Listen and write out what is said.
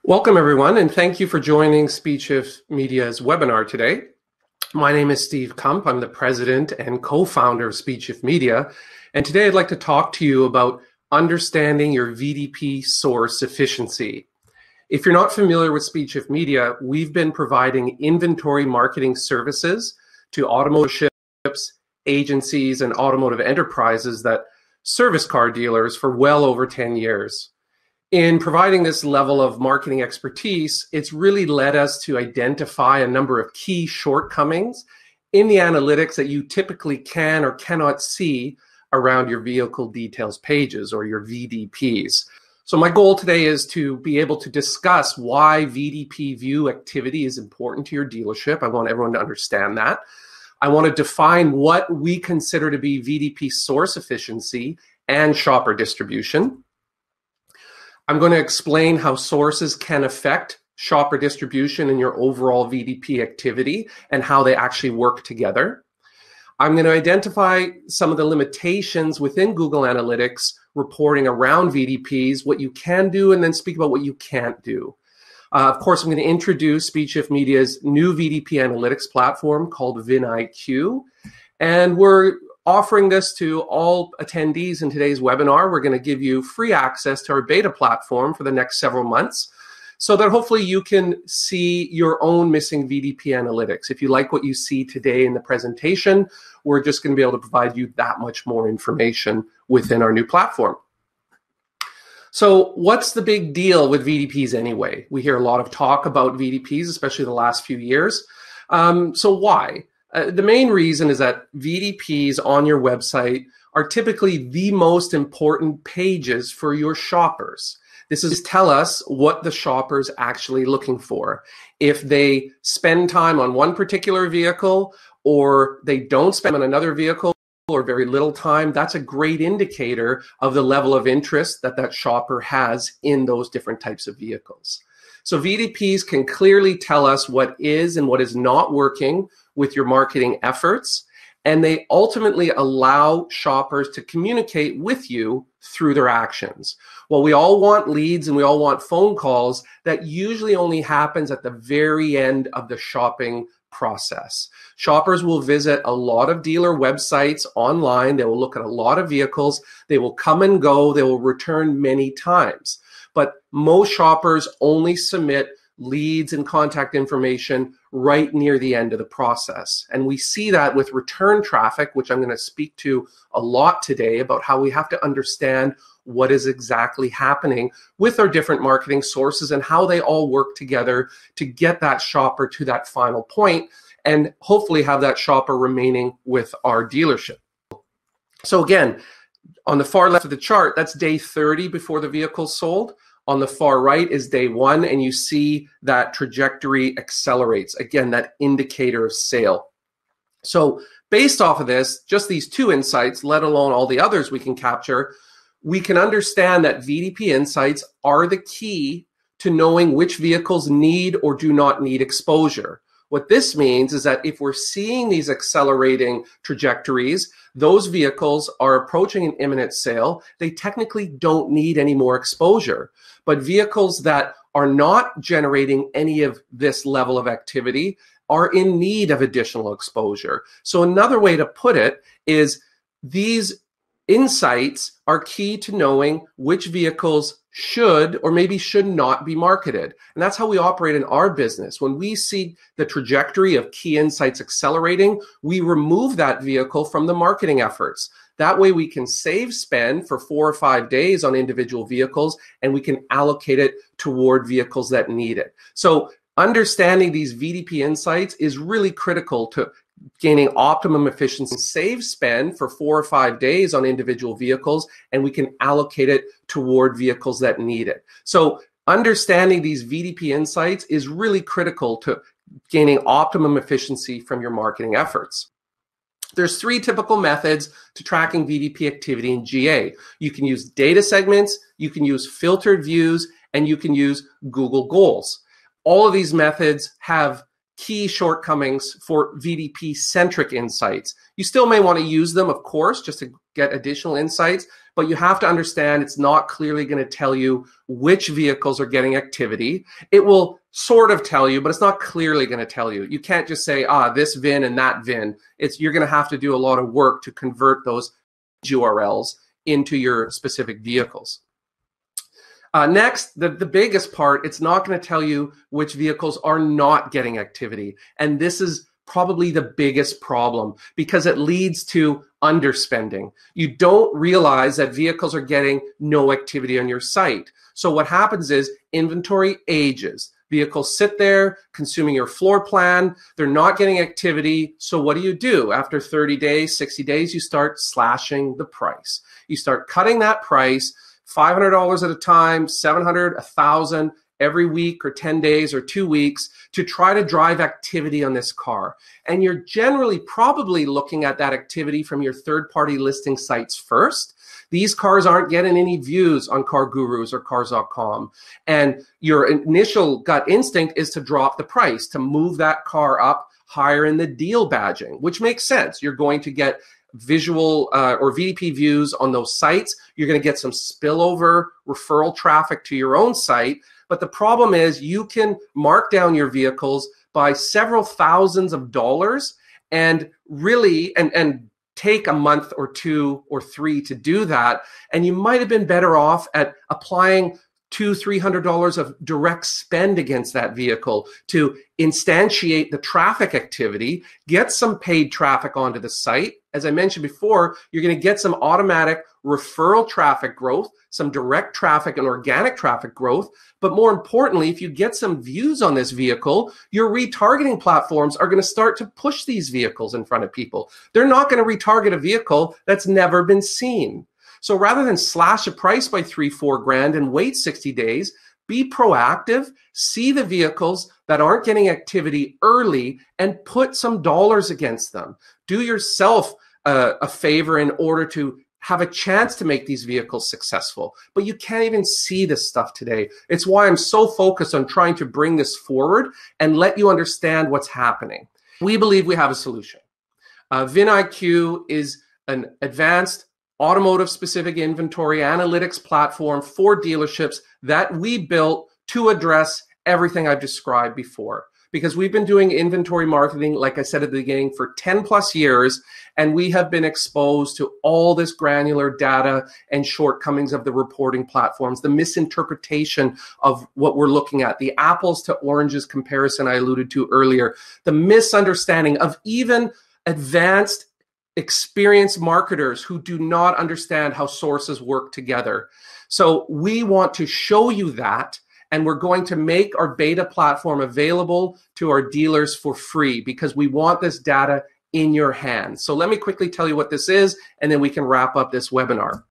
Welcome, everyone, and thank you for joining SpeedShift Media's webinar today. My name is Steve Kump. I'm the president and co-founder of SpeedShift Media, and today I'd like to talk to you about understanding your VDP source efficiency. If you're not familiar with SpeedShift Media, we've been providing inventory marketing services to automotive ships, agencies, and automotive enterprises that service car dealers for well over 10 years. In providing this level of marketing expertise, it's really led us to identify a number of key shortcomings in the analytics that you typically can or cannot see around your vehicle details pages or your VDPs. So my goal today is to be able to discuss why VDP view activity is important to your dealership. I want everyone to understand that. I want to define what we consider to be VDP source efficiency and shopper distribution. I'm going to explain how sources can affect shopper distribution in your overall VDP activity and how they actually work together. I'm going to identify some of the limitations within Google Analytics reporting around VDPs, what you can do, and then speak about what you can't do. Of course, I'm going to introduce SpeedShift Media's new VDP Analytics platform called VIN IQ, and we're offering this to all attendees in today's webinar. We're going to give you free access to our beta platform for the next several months so that hopefully you can see your own missing VDP analytics. If you like what you see today in the presentation, we're just going to be able to provide you that much more information within our new platform. So what's the big deal with VDPs anyway? We hear a lot of talk about VDPs, especially the last few years. So why? The main reason is that VDPs on your website are typically the most important pages for your shoppers. This is tell us what the shopper's actually looking for. If they spend time on one particular vehicle or they don't spend on another vehicle or very little time, that's a great indicator of the level of interest that that shopper has in those different types of vehicles. So VDPs can clearly tell us what is and what is not working with your marketing efforts, and they ultimately allow shoppers to communicate with you through their actions. Well, we all want leads and we all want phone calls. That usually only happens at the very end of the shopping process. Shoppers will visit a lot of dealer websites online. They will look at a lot of vehicles. They will come and go. They will return many times. But most shoppers only submit leads and contact information right near the end of the process. And we see that with return traffic, which I'm going to speak to a lot today about how we have to understand what is exactly happening with our different marketing sources and how they all work together to get that shopper to that final point and hopefully have that shopper remaining with our dealership. So again, on the far left of the chart, that's day 30 before the vehicle's sold. On the far right is day 1, and you see that trajectory accelerates. Again, that indicator of sale. So based off of this, just these two insights, let alone all the others we can capture, we can understand that VDP insights are the key to knowing which vehicles need or do not need exposure. What this means is that if we're seeing these accelerating trajectories, those vehicles are approaching an imminent sale. They technically don't need any more exposure. But vehicles that are not generating any of this level of activity are in need of additional exposure. So another way to put it is these insights are key to knowing which vehicles should or maybe should not be marketed. And that's how we operate in our business. When we see the trajectory of key insights accelerating, we remove that vehicle from the marketing efforts. That way we can save spend for 4 or 5 days on individual vehicles, and we can allocate it toward vehicles that need it. So understanding these VDP insights is really critical to gaining optimum efficiency, save spend for 4 or 5 days on individual vehicles, and we can allocate it toward vehicles that need it. So understanding these VDP insights is really critical to gaining optimum efficiency from your marketing efforts. There's 3 typical methods to tracking VDP activity in GA. You can use data segments, you can use filtered views, and you can use Google Goals. All of these methods have key shortcomings for VDP-centric insights. You still may want to use them, of course, just to get additional insights, but you have to understand it's not clearly going to tell you which vehicles are getting activity. It will sort of tell you, but it's not clearly going to tell you. You can't just say, this VIN and that VIN. You're going to have to do a lot of work to convert those URLs into your specific vehicles. Next, the biggest part, it's not going to tell you which vehicles are not getting activity. And this is probably the biggest problem because it leads to underspending. You don't realize that vehicles are getting no activity on your site. So what happens is inventory ages. Vehicles sit there consuming your floor plan. They're not getting activity. So what do? After 30 days, 60 days, you start slashing the price. You start cutting that price, $500 at a time, $700, $1,000 every week or 10 days or 2 weeks to try to drive activity on this car. And you're generally probably looking at that activity from your third-party listing sites first. These cars aren't getting any views on Car Gurus or Cars.com. And your initial gut instinct is to drop the price, to move that car up higher in the deal badging, which makes sense. You're going to get visual or VDP views on those sites. You're going to get some spillover referral traffic to your own site. But the problem is you can mark down your vehicles by several thousands of dollars and really, and take a month or 2 or 3 to do that. And you might have been better off at applying $200-300 of direct spend against that vehicle to instantiate the traffic activity, get some paid traffic onto the site. As I mentioned before, you're going to get some automatic referral traffic growth, some direct traffic and organic traffic growth. But more importantly, if you get some views on this vehicle, your retargeting platforms are going to start to push these vehicles in front of people. They're not going to retarget a vehicle that's never been seen. So rather than slash a price by $3-4 grand and wait 60 days, be proactive, see the vehicles that aren't getting activity early and put some dollars against them. Do yourself a favor in order to have a chance to make these vehicles successful. But you can't even see this stuff today. It's why I'm so focused on trying to bring this forward and let you understand what's happening. We believe we have a solution. VIN IQ is an advanced automotive specific inventory analytics platform for dealerships that we built to address everything I've described before. Because we've been doing inventory marketing, like I said at the beginning, for 10 plus years, and we have been exposed to all this granular data and shortcomings of the reporting platforms, the misinterpretation of what we're looking at, the apples to oranges comparison I alluded to earlier, the misunderstanding of even advanced experienced marketers who do not understand how sources work together. So we want to show you that, and we're going to make our beta platform available to our dealers for free because we want this data in your hands. So let me quickly tell you what this is, and then we can wrap up this webinar.